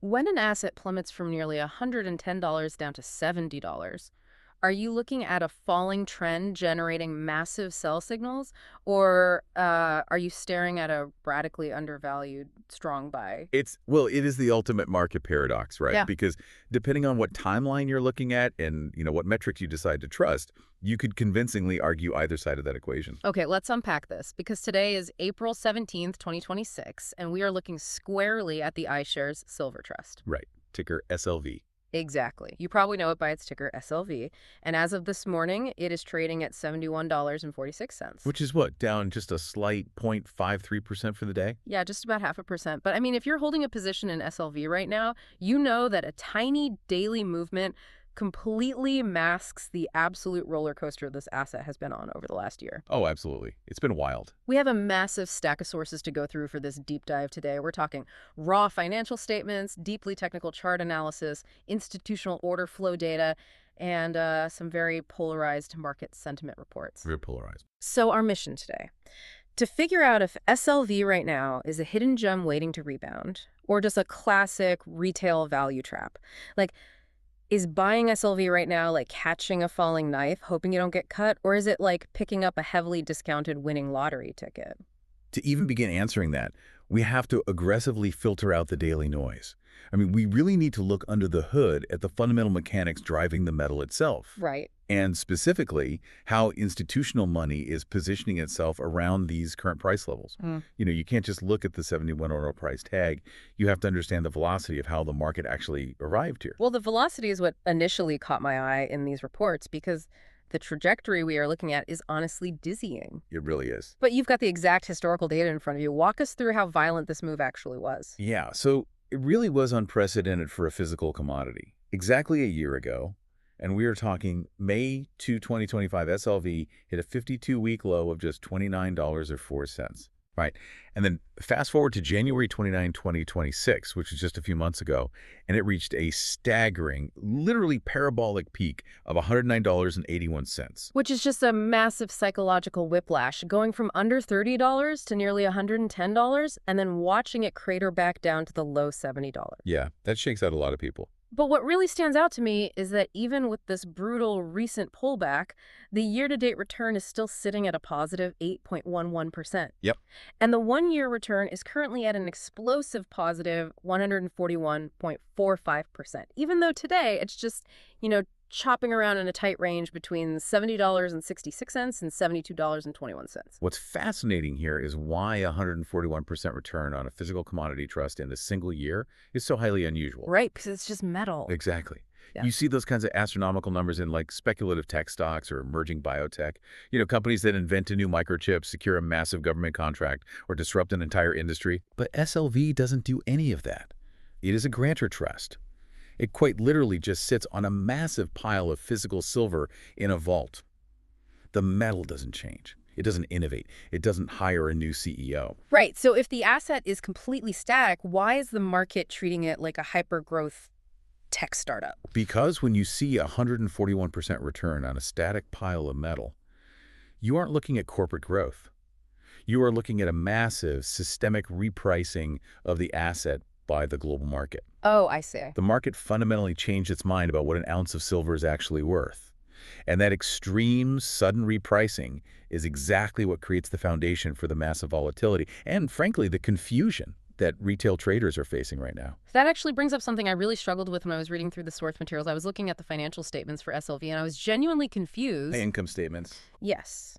When an asset plummets from nearly $110 down to $70, are you looking at a falling trend generating massive sell signals, or are you staring at a radically undervalued strong buy? Well, it is the ultimate market paradox, right? Yeah. Because depending on what timeline you're looking at and, what metrics you decide to trust, you could convincingly argue either side of that equation. Okay, let's unpack this because today is April 17th, 2026, and we are looking squarely at the iShares Silver Trust. Right. Ticker SLV. Exactly. You probably know it by its ticker SLV. And as of this morning, it is trading at $71.46. Which is what? Down just a slight 0.53% for the day? Yeah, just about 0.5%. But I mean, if you're holding a position in SLV right now, you know that a tiny daily movement completely masks the absolute roller coaster this asset has been on over the last year. Oh, absolutely. It's been wild. We have a massive stack of sources to go through for this deep dive today. We're talking raw financial statements, deeply technical chart analysis, institutional order flow data, and some very polarized market sentiment reports. Very polarized. So our mission today, to figure out if SLV right now is a hidden gem waiting to rebound or just a classic retail value trap. Like, is buying SLV right now like catching a falling knife, hoping you don't get cut? Or is it like picking up a heavily discounted winning lottery ticket? To even begin answering that, we have to aggressively filter out the daily noise. I mean, we really need to look under the hood at the fundamental mechanics driving the metal itself. Right. And specifically, how institutional money is positioning itself around these current price levels. You can't just look at the $71 price tag. You have to understand the velocity of how the market actually arrived here. Well, the velocity is what initially caught my eye in these reports because the trajectory we are looking at is honestly dizzying. It really is. But you've got the exact historical data in front of you. Walk us through how violent this move actually was. Yeah, so it really was unprecedented for a physical commodity. Exactly a year ago, and we are talking May 2, 2025, SLV hit a 52-week low of just $29.04. Right. And then fast forward to January 29, 2026, which is just a few months ago, and it reached a staggering, literally parabolic peak of $109.81. Which is just a massive psychological whiplash, going from under $30 to nearly $110 and then watching it crater back down to the low $70. Yeah, that shakes out a lot of people. But what really stands out to me is that even with this brutal recent pullback, the year-to-date return is still sitting at a positive 8.11%. Yep. And the one-year return is currently at an explosive positive 141.45%, even though today it's just, chopping around in a tight range between $70.66 and $72.21. What's fascinating here is why 141% return on a physical commodity trust in a single year is so highly unusual. Right, because it's just metal. Exactly. Yeah. You see those kinds of astronomical numbers in like speculative tech stocks or emerging biotech, companies that invent a new microchip, secure a massive government contract, or disrupt an entire industry. But SLV doesn't do any of that. It is a grantor trust. It quite literally just sits on a massive pile of physical silver in a vault. The metal doesn't change. It doesn't innovate. It doesn't hire a new CEO. Right. So if the asset is completely static, why is the market treating it like a hyper-growth tech startup? Because when you see 141% return on a static pile of metal, you aren't looking at corporate growth. You are looking at a massive systemic repricing of the asset by the global market. Oh, I see. The market fundamentally changed its mind about what an ounce of silver is actually worth. And that extreme, sudden repricing is exactly what creates the foundation for the massive volatility and, frankly, the confusion that retail traders are facing right now. That actually brings up something I really struggled with when I was reading through the source materials. I was looking at the financial statements for SLV, and I was genuinely confused. Income statements. Yes.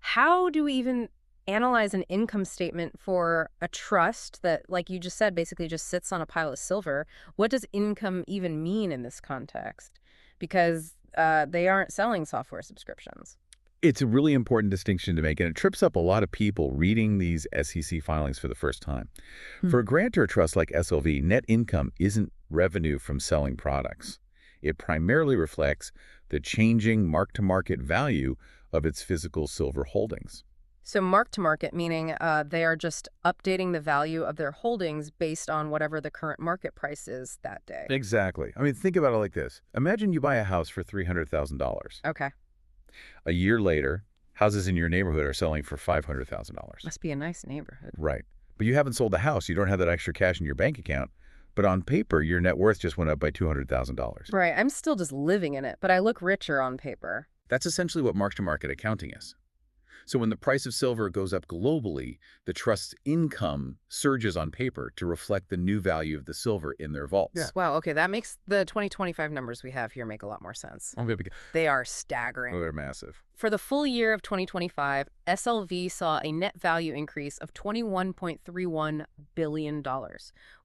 How do we even analyze an income statement for a trust that, like you just said, basically just sits on a pile of silver? What does income even mean in this context? Because they aren't selling software subscriptions. It's a really important distinction to make, and it trips up a lot of people reading these SEC filings for the first time. For a grantor trust like SLV, net income isn't revenue from selling products. It primarily reflects the changing mark-to-market value of its physical silver holdings. So mark-to-market, meaning they are just updating the value of their holdings based on whatever the current market price is that day. Exactly. I mean, think about it like this. Imagine you buy a house for $300,000. Okay. A year later, houses in your neighborhood are selling for $500,000. Must be a nice neighborhood. Right. But you haven't sold the house. You don't have that extra cash in your bank account. But on paper, your net worth just went up by $200,000. Right, I'm still just living in it, but I look richer on paper. That's essentially what mark-to-market accounting is. So when the price of silver goes up globally, the trust's income surges on paper to reflect the new value of the silver in their vaults. Yeah. Wow, okay, that makes the 2025 numbers we have here make a lot more sense. They are staggering. Oh, they're massive. For the full year of 2025, SLV saw a net value increase of $21.31 billion,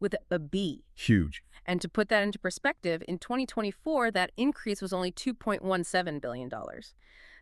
with a B. Huge. And to put that into perspective, in 2024, that increase was only $2.17 billion.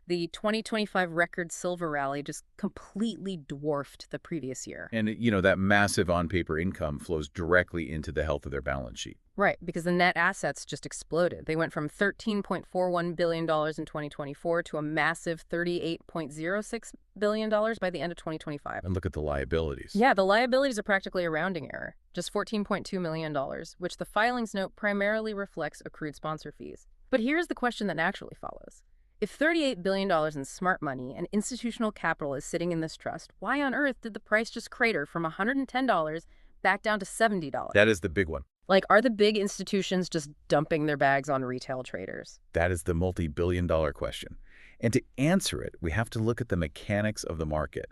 The 2025 record silver rally just completely dwarfed the previous year. And, that massive on-paper income flows directly into the health of their balance sheet. Right, because the net assets just exploded. They went from $13.41 billion in 2024 to a massive $38.06 billion by the end of 2025. And look at the liabilities. Yeah, the liabilities are practically a rounding error, just $14.2 million, which the filings note primarily reflects accrued sponsor fees. But here's the question that naturally follows. If $38 billion in smart money and institutional capital is sitting in this trust, why on earth did the price just crater from $110 back down to $70? That is the big one. Like, are the big institutions just dumping their bags on retail traders? That is the multi-billion-dollar question. And to answer it, we have to look at the mechanics of the market,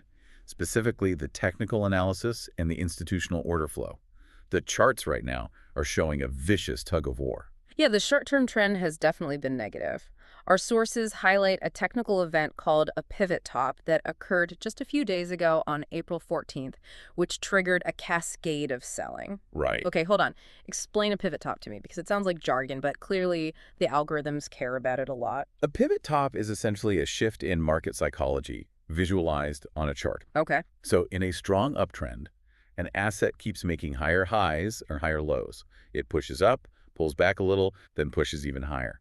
specifically the technical analysis and the institutional order flow. The charts right now are showing a vicious tug-of-war. Yeah, the short-term trend has definitely been negative. Our sources highlight a technical event called a pivot top that occurred just a few days ago on April 14th, which triggered a cascade of selling. Right. Okay, hold on. Explain a pivot top to me, because it sounds like jargon, but clearly the algorithms care about it a lot. A pivot top is essentially a shift in market psychology visualized on a chart. Okay. So in a strong uptrend, an asset keeps making higher highs or higher lows. It pushes up, pulls back a little, then pushes even higher.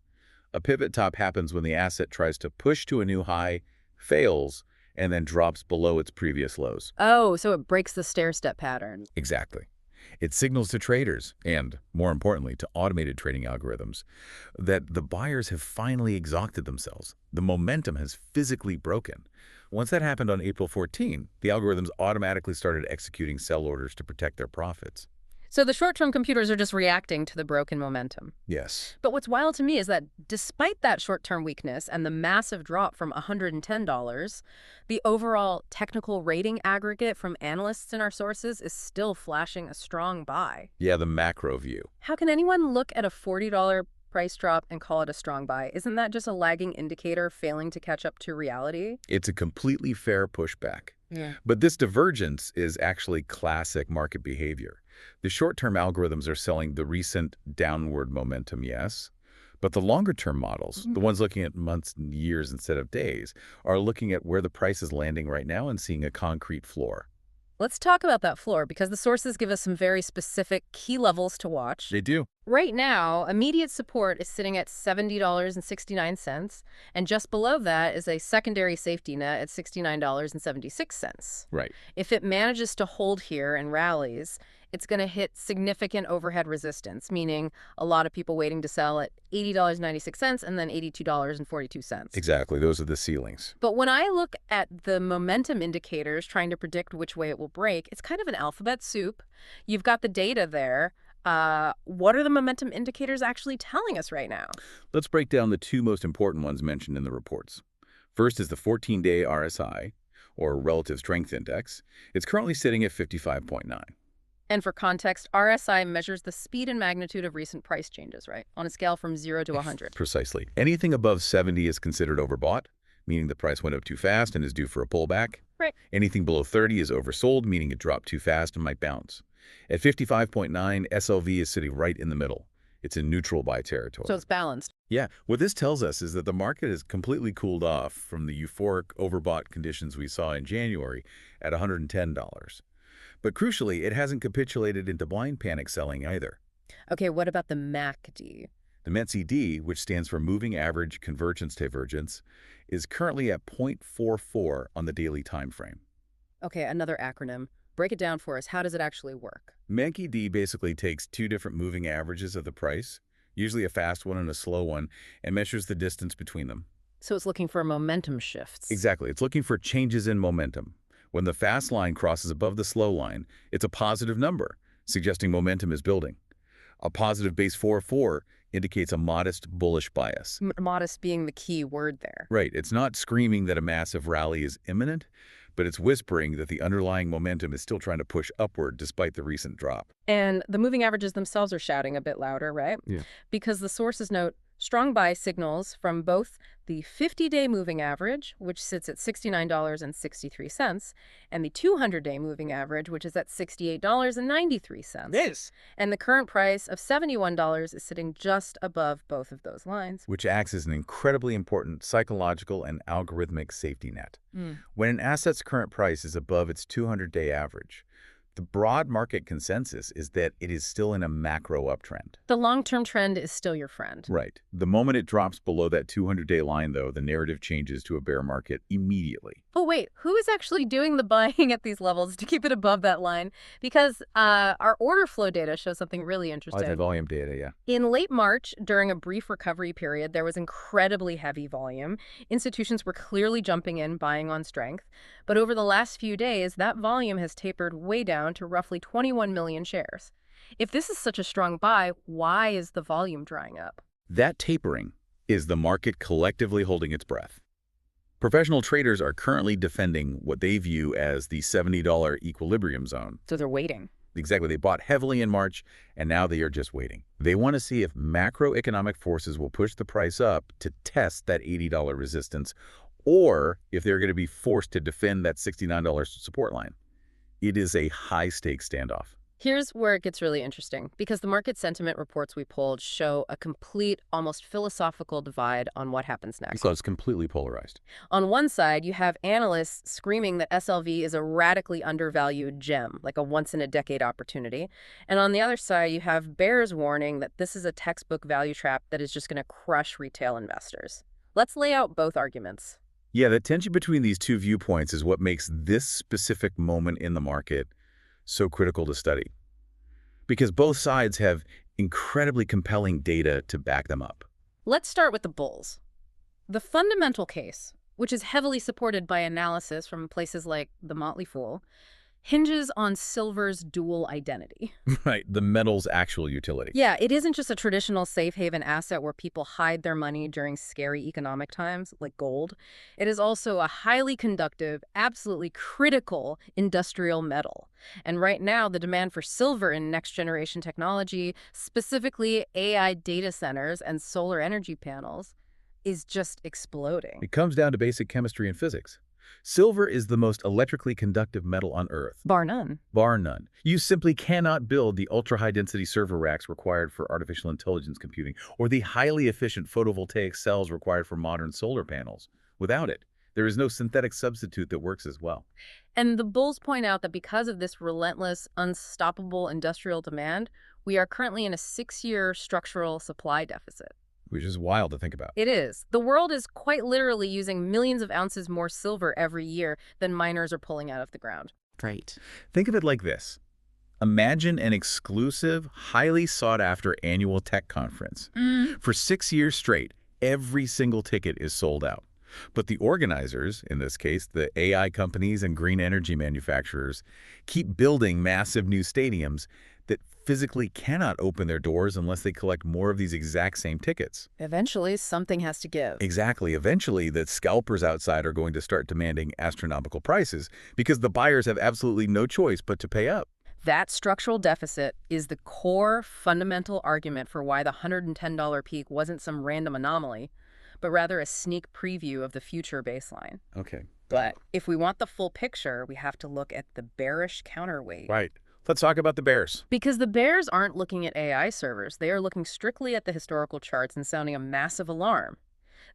A pivot top happens when the asset tries to push to a new high, fails, and then drops below its previous lows. Oh, so it breaks the stair-step pattern. Exactly. It signals to traders, and more importantly, to automated trading algorithms, that the buyers have finally exhausted themselves. The momentum has physically broken. Once that happened on April 14, the algorithms automatically started executing sell orders to protect their profits. So the short-term computers are just reacting to the broken momentum. Yes. But what's wild to me is that despite that short-term weakness and the massive drop from $110, the overall technical rating aggregate from analysts in our sources is still flashing a strong buy. Yeah, the macro view. How can anyone look at a $40 price drop and call it a strong buy? Isn't that just a lagging indicator failing to catch up to reality? It's a completely fair pushback. Yeah. But this divergence is actually classic market behavior. The short-term algorithms are selling the recent downward momentum, yes, but the longer-term models, the ones looking at months and years instead of days, are looking at where the price is landing right now and seeing a concrete floor. Let's talk about that floor, because the sources give us some very specific key levels to watch. They do. Right now, immediate support is sitting at $70.69, and just below that is a secondary safety net at $69.76. Right. If it manages to hold here and rallies, it's going to hit significant overhead resistance, meaning a lot of people waiting to sell at $80.96 and then $82.42. Exactly. Those are the ceilings. But when I look at the momentum indicators trying to predict which way it will break, it's kind of an alphabet soup. You've got the data there. What are the momentum indicators actually telling us right now? Let's break down the two most important ones mentioned in the reports. First is the 14-day RSI, or Relative Strength Index. It's currently sitting at 55.9. And for context, RSI measures the speed and magnitude of recent price changes, right? On a scale from 0 to 100. Precisely. Anything above 70 is considered overbought, meaning the price went up too fast and is due for a pullback. Right. Anything below 30 is oversold, meaning it dropped too fast and might bounce. At 55.9, SLV is sitting right in the middle. It's in neutral buy territory. So it's balanced. Yeah. What this tells us is that the market has completely cooled off from the euphoric overbought conditions we saw in January at $110. But crucially, it hasn't capitulated into blind panic selling either. Okay, what about the MACD? The METCD, which stands for Moving Average Convergence Divergence, is currently at 0.44 on the daily time frame. Okay, another acronym. Break it down for us. How does it actually work? METCD basically takes two different moving averages of the price, usually a fast one and a slow one, and measures the distance between them. So it's looking for momentum shifts. Exactly. It's looking for changes in momentum. When the fast line crosses above the slow line, it's a positive number, suggesting momentum is building. A positive base 404 indicates a modest bullish bias. Modest being the key word there. Right. It's not screaming that a massive rally is imminent, but it's whispering that the underlying momentum is still trying to push upward despite the recent drop. And the moving averages themselves are shouting a bit louder, right? Yeah. Because the sources note strong buy signals from both the 50-day moving average, which sits at $69.63, and the 200-day moving average, which is at $68.93. Yes. And the current price of $71 is sitting just above both of those lines. Which acts as an incredibly important psychological and algorithmic safety net. When an asset's current price is above its 200-day average, the broad market consensus is that it is still in a macro uptrend. The long-term trend is still your friend. Right. The moment it drops below that 200-day line, though, the narrative changes to a bear market immediately. Oh, wait, who is actually doing the buying at these levels to keep it above that line? Because our order flow data shows something really interesting. The volume data, yeah. In late March, during a brief recovery period, there was incredibly heavy volume. Institutions were clearly jumping in, buying on strength. But over the last few days, that volume has tapered way down to roughly 21 million shares. If this is such a strong buy, why is the volume drying up? That tapering is the market collectively holding its breath. Professional traders are currently defending what they view as the $70 equilibrium zone. So they're waiting. Exactly. They bought heavily in March, and now they are just waiting. They want to see if macroeconomic forces will push the price up to test that $80 resistance, or if they're going to be forced to defend that $69 support line. It is a high-stakes standoff. Here's where it gets really interesting, because the market sentiment reports we pulled show a complete, almost philosophical divide on what happens next. So it's completely polarized. On one side, you have analysts screaming that SLV is a radically undervalued gem, like a once-in-a-decade opportunity. And on the other side, you have bears warning that this is a textbook value trap that is just going to crush retail investors. Let's lay out both arguments. Yeah, the tension between these two viewpoints is what makes this specific moment in the market so critical to study, because both sides have incredibly compelling data to back them up. Let's start with the bulls. The fundamental case, which is heavily supported by analysis from places like The Motley Fool, hinges on silver's dual identity. Right, the metal's actual utility. Yeah, it isn't just a traditional safe haven asset where people hide their money during scary economic times, like gold. It is also a highly conductive, absolutely critical industrial metal. And right now, the demand for silver in next-generation technology, specifically AI data centers and solar energy panels, is just exploding. It comes down to basic chemistry and physics. Silver is the most electrically conductive metal on Earth. Bar none. Bar none. You simply cannot build the ultra-high-density server racks required for artificial intelligence computing or the highly efficient photovoltaic cells required for modern solar panels. Without it, there is no synthetic substitute that works as well. And the bulls point out that because of this relentless, unstoppable industrial demand, we are currently in a 6-year structural supply deficit. Which is wild to think about. It is. The world is quite literally using millions of ounces more silver every year than miners are pulling out of the ground. Right. Think of it like this. Imagine an exclusive, highly sought-after annual tech conference. For 6 years straight, every single ticket is sold out. But the organizers, in this case, the AI companies and green energy manufacturers, keep building massive new stadiums that physically cannot open their doors unless they collect more of these exact same tickets. Eventually, something has to give. Exactly. Eventually, the scalpers outside are going to start demanding astronomical prices because the buyers have absolutely no choice but to pay up. That structural deficit is the core fundamental argument for why the $110 peak wasn't some random anomaly, but rather a sneak preview of the future baseline. Okay. But if we want the full picture, we have to look at the bearish counterweight. Right. Let's talk about the bears. Because the bears aren't looking at AI servers. They are looking strictly at the historical charts and sounding a massive alarm.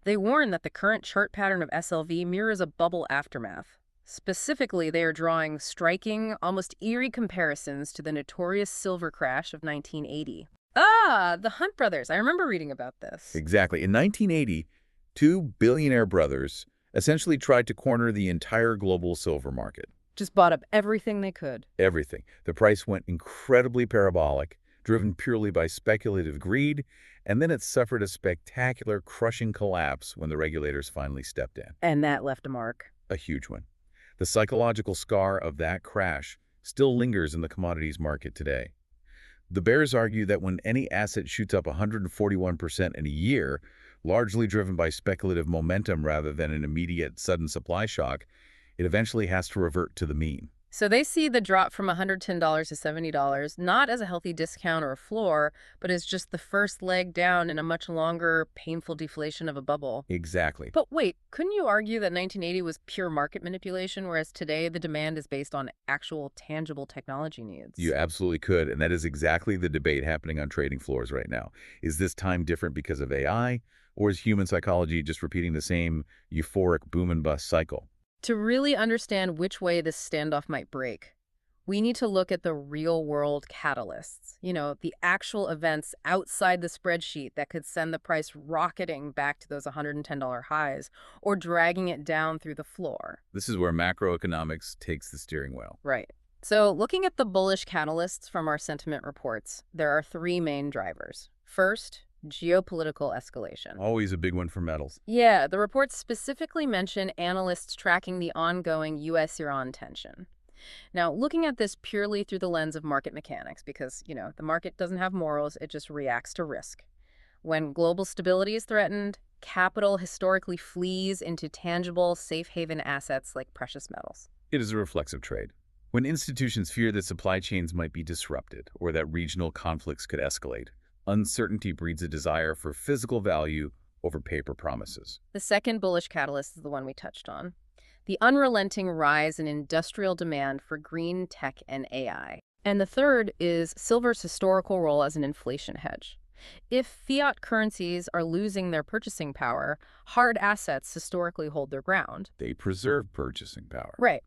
They warn that the current chart pattern of SLV mirrors a bubble aftermath. Specifically, they are drawing striking, almost eerie comparisons to the notorious silver crash of 1980. Ah, the Hunt brothers. I remember reading about this. Exactly. In 1980, two billionaire brothers essentially tried to corner the entire global silver market. Just bought up everything they could. Everything. The price went incredibly parabolic, driven purely by speculative greed, and then it suffered a spectacular, crushing collapse when the regulators finally stepped in. And that left a mark. A huge one. The psychological scar of that crash still lingers in the commodities market today. The bears argue that when any asset shoots up 141% in a year, largely driven by speculative momentum rather than an immediate sudden supply shock, it eventually has to revert to the mean. So they see the drop from $110 to $70 not as a healthy discount or a floor, but as just the first leg down in a much longer, painful deflation of a bubble. Exactly. But wait, couldn't you argue that 1980 was pure market manipulation, whereas today the demand is based on actual tangible technology needs? You absolutely could, and that is exactly the debate happening on trading floors right now. Is this time different because of AI, or is human psychology just repeating the same euphoric boom and bust cycle? To really understand which way this standoff might break, we need to look at the real-world catalysts, the actual events outside the spreadsheet that could send the price rocketing back to those $110 highs or dragging it down through the floor. This is where macroeconomics takes the steering wheel. Right. So looking at the bullish catalysts from our sentiment reports, there are three main drivers. First, geopolitical escalation. Always a big one for metals. Yeah, the reports specifically mention analysts tracking the ongoing U.S.-Iran tension. Now, looking at this purely through the lens of market mechanics, because, the market doesn't have morals, it just reacts to risk. When global stability is threatened, capital historically flees into tangible, safe haven assets like precious metals. It is a reflexive trade. When institutions fear that supply chains might be disrupted or that regional conflicts could escalate, uncertainty breeds a desire for physical value over paper promises. The second bullish catalyst is the one we touched on. The unrelenting rise in industrial demand for green tech and AI. And the third is silver's historical role as an inflation hedge. If fiat currencies are losing their purchasing power, hard assets historically hold their ground. They preserve purchasing power. Right.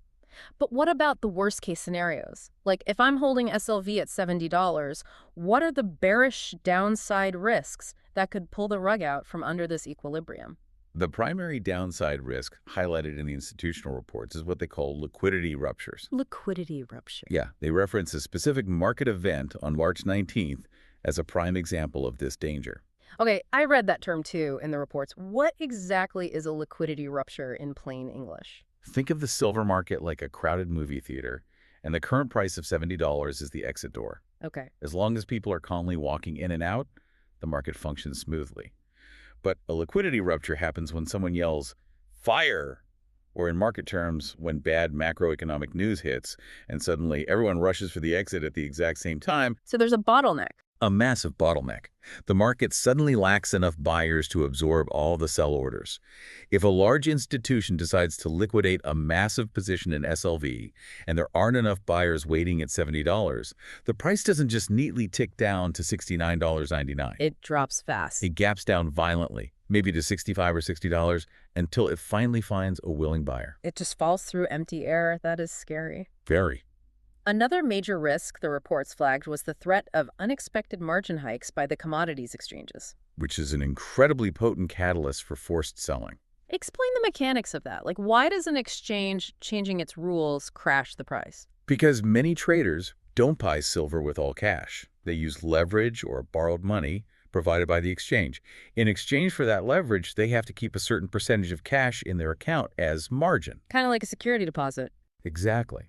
But what about the worst case scenarios? Like if I'm holding SLV at $70, what are the bearish downside risks that could pull the rug out from under this equilibrium? The primary downside risk highlighted in the institutional reports is what they call liquidity ruptures. Liquidity rupture. Yeah, they reference a specific market event on March 19th as a prime example of this danger. Okay, I read that term too in the reports. What exactly is a liquidity rupture in plain English? Think of the silver market like a crowded movie theater, and the current price of $70 is the exit door. Okay. As long as people are calmly walking in and out, the market functions smoothly. But a liquidity rupture happens when someone yells, "Fire!" or in market terms, when bad macroeconomic news hits, and suddenly everyone rushes for the exit at the exact same time. So there's a bottleneck. A massive bottleneck. The market suddenly lacks enough buyers to absorb all the sell orders. If a large institution decides to liquidate a massive position in SLV and there aren't enough buyers waiting at $70, the price doesn't just neatly tick down to $69.99. It drops fast. It gaps down violently, maybe to $65 or $60, until it finally finds a willing buyer. It just falls through empty air. That is scary. Very. Another major risk the reports flagged was the threat of unexpected margin hikes by the commodities exchanges. Which is an incredibly potent catalyst for forced selling. Explain the mechanics of that. Like, why does an exchange changing its rules crash the price? Because many traders don't buy silver with all cash. They use leverage or borrowed money provided by the exchange. In exchange for that leverage, they have to keep a certain percentage of cash in their account as margin. Kind of like a security deposit. Exactly.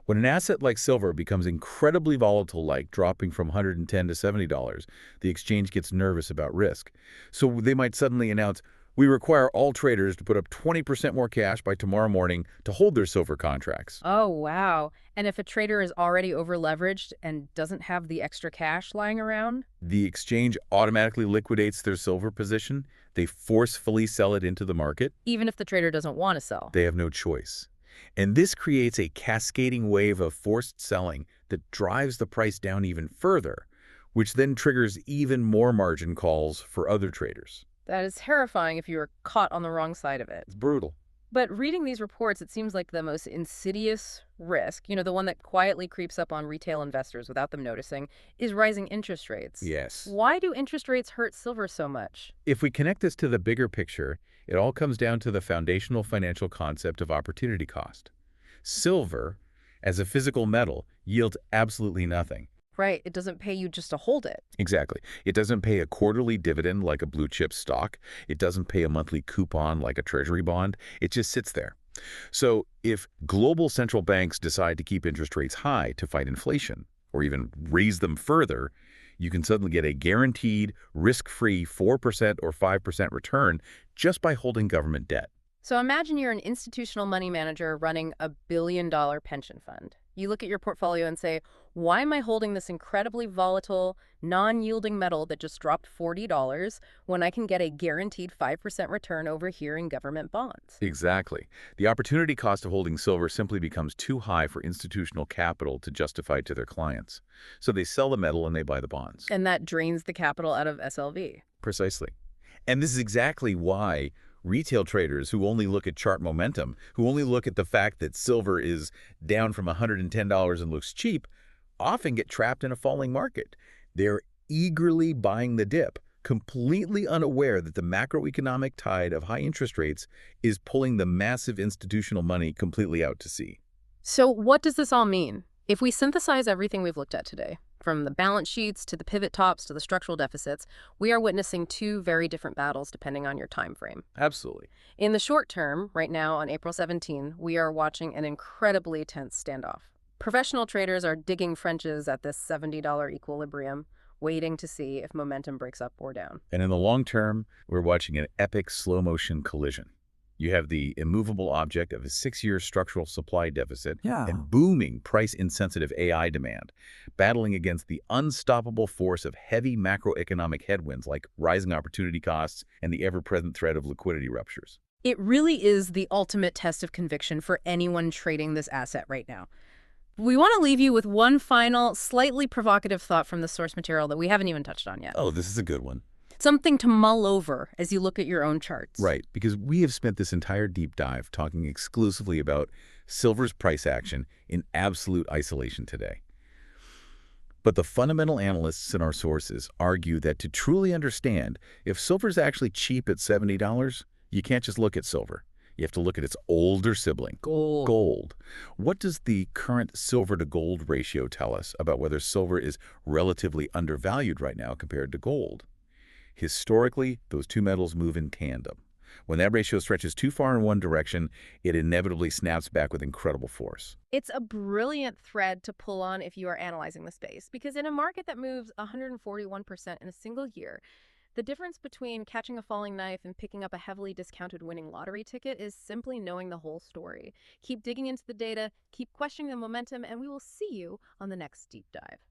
When an asset like silver becomes incredibly volatile, like dropping from $110 to $70, the exchange gets nervous about risk. So they might suddenly announce, "We require all traders to put up 20% more cash by tomorrow morning to hold their silver contracts." Oh, wow. And if a trader is already over-leveraged and doesn't have the extra cash lying around? The exchange automatically liquidates their silver position. They forcefully sell it into the market. Even if the trader doesn't want to sell. They have no choice. And this creates a cascading wave of forced selling that drives the price down even further, which then triggers even more margin calls for other traders. That is terrifying if you are caught on the wrong side of it. It's brutal. But reading these reports, it seems like the most insidious risk, the one that quietly creeps up on retail investors without them noticing, is rising interest rates. Yes. Why do interest rates hurt silver so much? If we connect this to the bigger picture, it all comes down to the foundational financial concept of opportunity cost. Silver, as a physical metal, yields absolutely nothing. Right, it doesn't pay you just to hold it. Exactly. It doesn't pay a quarterly dividend like a blue chip stock. It doesn't pay a monthly coupon like a treasury bond. It just sits there. So if global central banks decide to keep interest rates high to fight inflation, or even raise them further, you can suddenly get a guaranteed, risk-free 4% or 5% return just by holding government debt. So imagine you're an institutional money manager running a billion-dollar pension fund. You look at your portfolio and say, why am I holding this incredibly volatile, non-yielding metal that just dropped $40 when I can get a guaranteed 5% return over here in government bonds? Exactly. The opportunity cost of holding silver simply becomes too high for institutional capital to justify to their clients. So they sell the metal and they buy the bonds. And that drains the capital out of SLV. Precisely. And this is exactly why retail traders who only look at chart momentum, who only look at the fact that silver is down from $110 and looks cheap, often get trapped in a falling market. They're eagerly buying the dip, completely unaware that the macroeconomic tide of high interest rates is pulling the massive institutional money completely out to sea. So what does this all mean? If we synthesize everything we've looked at today, from the balance sheets to the pivot tops to the structural deficits, we are witnessing two very different battles depending on your time frame. Absolutely. In the short term, right now on April 17, we are watching an incredibly tense standoff. Professional traders are digging Frenches at this $70 equilibrium, waiting to see if momentum breaks up or down. And in the long term, we're watching an epic slow-motion collision. You have the immovable object of a 6-year structural supply deficit and booming price-insensitive AI demand, battling against the unstoppable force of heavy macroeconomic headwinds like rising opportunity costs and the ever-present threat of liquidity ruptures. It really is the ultimate test of conviction for anyone trading this asset right now. We want to leave you with one final, slightly provocative thought from the source material that we haven't even touched on yet. Oh, this is a good one. Something to mull over as you look at your own charts. Right, because we have spent this entire deep dive talking exclusively about silver's price action in absolute isolation today. But the fundamental analysts in our sources argue that to truly understand if silver's actually cheap at $70, you can't just look at silver. You have to look at its older sibling, gold. What does the current silver to gold ratio tell us about whether silver is relatively undervalued right now compared to gold? Historically, those two metals move in tandem. When that ratio stretches too far in one direction, it inevitably snaps back with incredible force. It's a brilliant thread to pull on if you are analyzing the space, because in a market that moves 141% in a single year, the difference between catching a falling knife and picking up a heavily discounted winning lottery ticket is simply knowing the whole story. Keep digging into the data, keep questioning the momentum, and we will see you on the next deep dive.